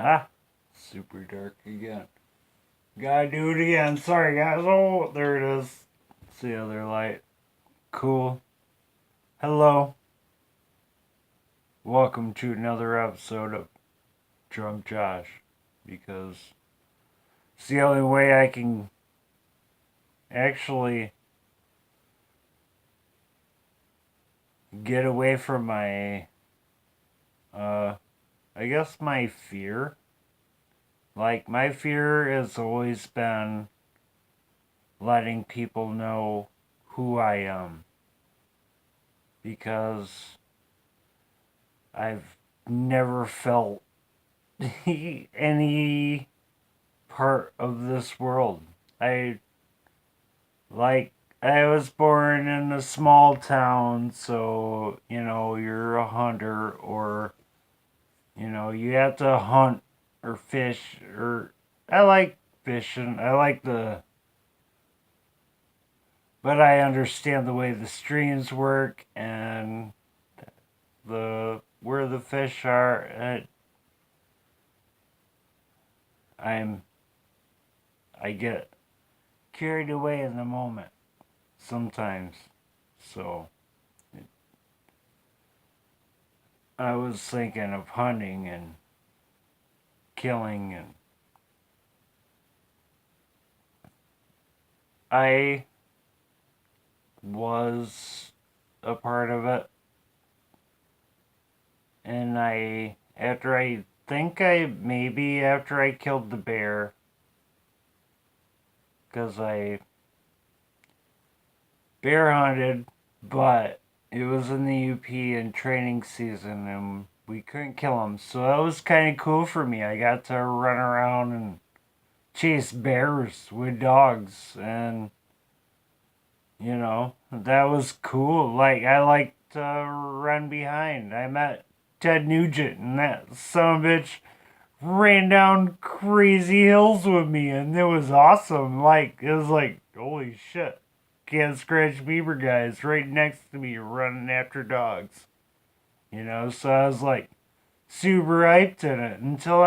Ah, super dark again. Gotta do it again. Sorry, guys. Oh, there it is. It's the other light. Cool. Hello. Welcome to another episode of Drunk Josh. Because it's the only way I can actually get away from my, uh, I guess my fear. Like, my fear has always been letting people know who I am. Because I've never felt any part of this world. I like I was born in a small town, so you're a hunter or you have to hunt or fish or I like fishing. I like the but I understand the way the streams work and the where the fish are. I'm I get carried away in the moment sometimes. So I was thinking of hunting and killing, and I was a part of it. And I think I maybe after I killed the bear, because I bear hunted, but it was in the UP in training season and we couldn't kill him. So that was kind of cool for me. I got to run around and chase bears with dogs, and that was cool. Like, I like to run behind. I met Ted Nugent, and that son of a bitch ran down crazy hills with me, and it was awesome. Like, it was like, holy shit. Can't scratch beaver guys right next to me running after dogs. So I was like super hyped in it until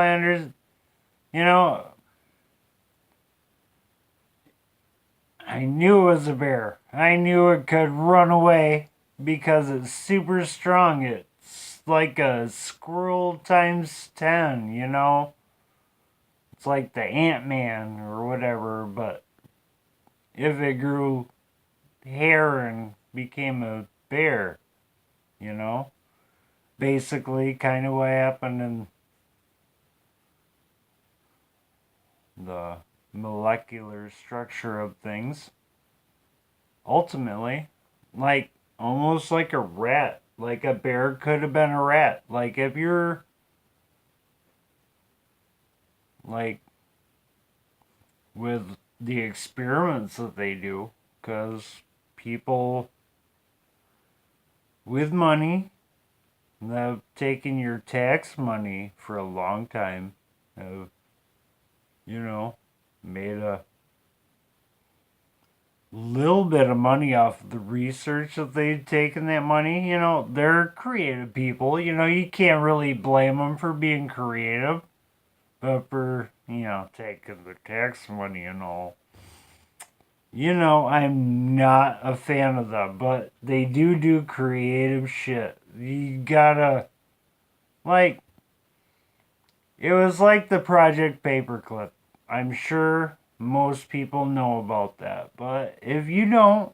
you know, I knew it was a bear. I knew it could run away because it's super strong. It's like a squirrel times 10. It's like the Ant Man or whatever, but if it grew hair and became a bear, you know? Basically, kind of what happened in the molecular structure of things. Ultimately, like almost like a rat. Like a bear could have been a rat. Like if you're like with the experiments that they do, because people with money have taken your tax money for a long time, have, you know, made a little bit of money off of the research that they've taken that money. They're creative people. You can't really blame them for being creative, but for, taking the tax money and all. I'm not a fan of that, but they do creative shit. You gotta, like, it was like the Project Paperclip. I'm sure most people know about that, but if you don't,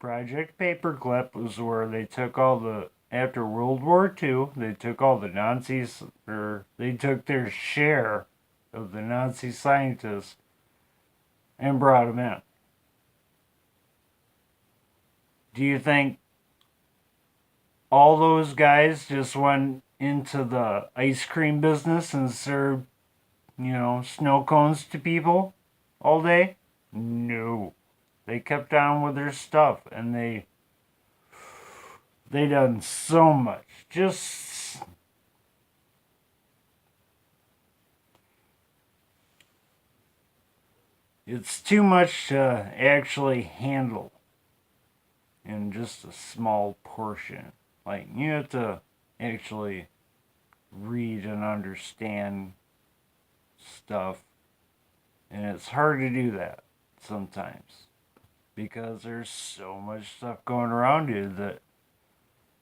Project Paperclip was where they took all the after World War II, they took all the Nazis, or they took their share of the Nazi scientists and brought them in. Do you think all those guys just went into the ice cream business and served, snow cones to people all day? No. They kept on with their stuff, and they done so much. Just it's too much to actually handle in just a small portion. Like, you have to actually read and understand stuff. And it's hard to do that sometimes because there's so much stuff going around you that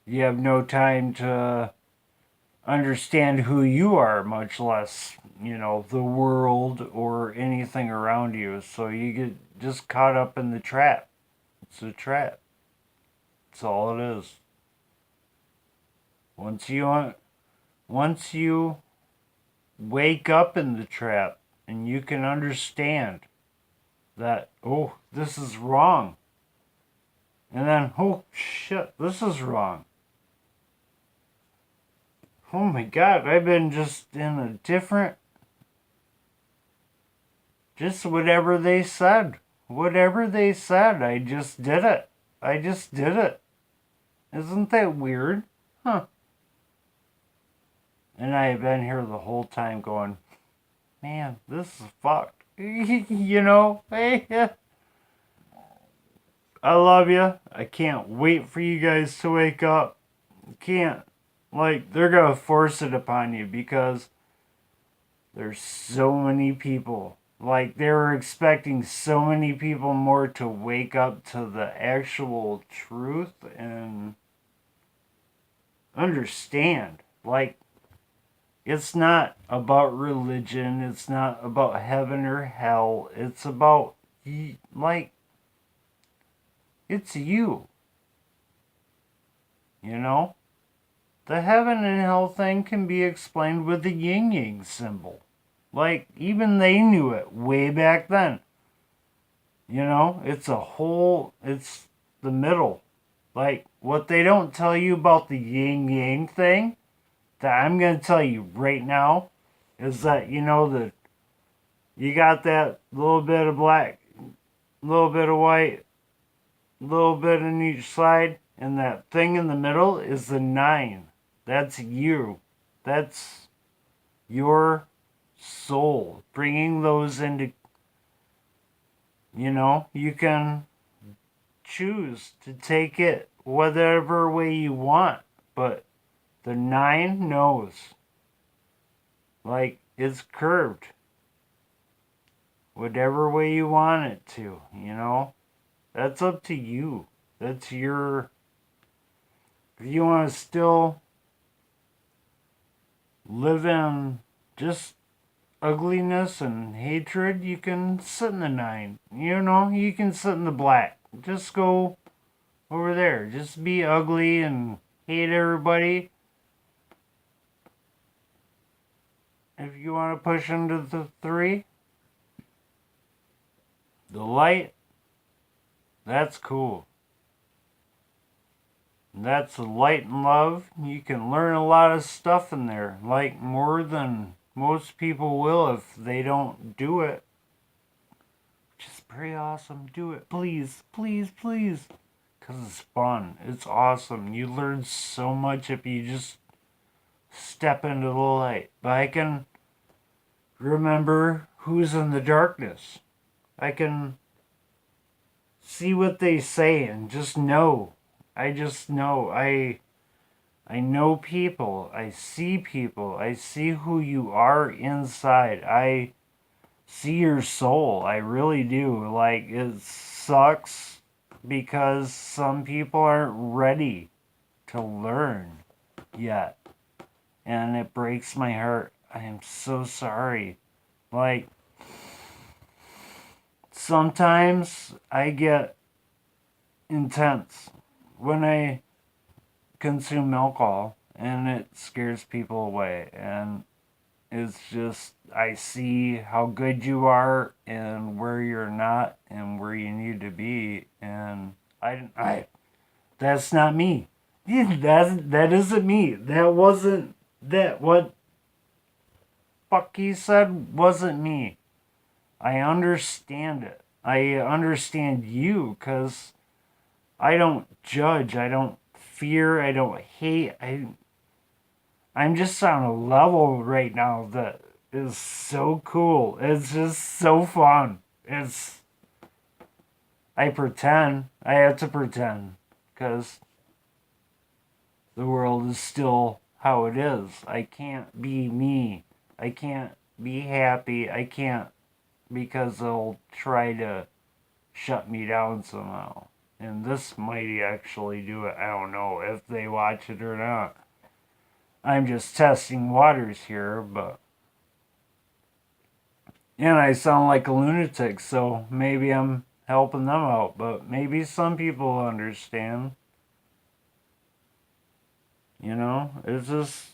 you have no time to understand who you are, much less, the world or anything around you. So you get just caught up in the trap. It's a trap. That's all it is. Once you wake up in the trap and you can understand that, oh, this is wrong. And then, oh shit, this is wrong. Oh my god, I've been just in a different. Just whatever they said. Whatever they said, I just did it. I just did it. Isn't that weird? Huh. And I have been here the whole time going, man, this is fucked. Hey, I love you. I can't wait for you guys to wake up. Can't. Like, they're going to force it upon you because there's so many people. Like, they were expecting so many people more to wake up to the actual truth and understand. Like, it's not about religion. It's not about heaven or hell. It's about, like, it's you. You know? The heaven and hell thing can be explained with the yin yang symbol. Like, even they knew it way back then. It's it's the middle. Like, what they don't tell you about the yin yang thing, that I'm going to tell you right now, is that, that you got that little bit of black, little bit of white, little bit on each side, and that thing in the middle is the 9. That's you. That's your soul. Bringing those into, you can choose to take it whatever way you want, but the 9 knows. Like, it's curved. Whatever way you want it to, That's up to you. That's your. If you want to still live in just ugliness and hatred, you can sit in the 9. You can sit in the black. Just go over there. Just be ugly and hate everybody. If you want to push into the 3, the light, that's cool. That's the light and love. You can learn a lot of stuff in there, like more than most people will if they don't do it. Which is pretty awesome. Do it. Please, please, please. Because it's fun. It's awesome. You learn so much if you just step into the light. But I can remember who's in the darkness. I can see what they say and just know. I just know. I know people. I see people. I see who you are inside. I see your soul. I really do. Like, it sucks because some people aren't ready to learn yet. And it breaks my heart. I am so sorry. Like, sometimes I get intense when I consume alcohol and it scares people away. And it's just, I see how good you are and where you're not and where you need to be. And that's not me. That isn't me. That wasn't, what Bucky said wasn't me. I understand it. I understand you because I don't judge. I don't fear. I don't hate. I'm just on a level right now that is so cool. It's just so fun. I pretend. I have to pretend because the world is still how it is. I can't be me. I can't be happy. I can't, because they'll try to shut me down somehow. And this might actually do it. I don't know if they watch it or not. I'm just testing waters here, but. And I sound like a lunatic, so maybe I'm helping them out, but maybe some people understand. You know, it's just.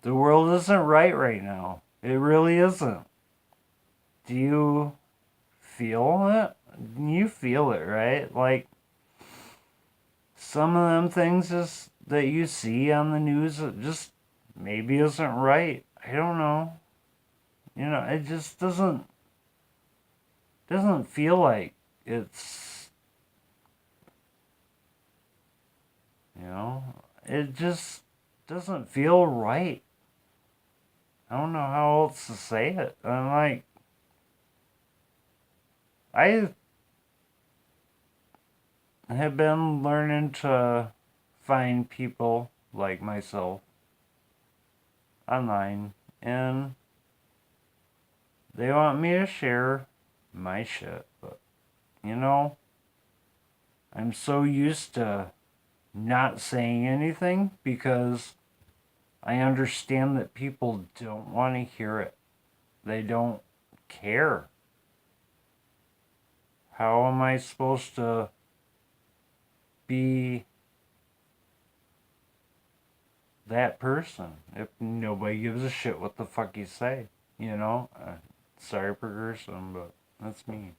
The world isn't right now. It really isn't. Do you feel it? You feel it, right? Like, some of them things just that you see on the news that just maybe isn't right. I don't know. You know, it just doesn't feel like it's, you know, it just doesn't feel right. I don't know how else to say it. I'm like, I have been learning to find people like myself online, and they want me to share my shit, but you know, I'm so used to not saying anything because I understand that people don't want to hear it. They don't care. How am I supposed to be that person if nobody gives a shit what the fuck you say? You know? Sorry for cursing, but that's me.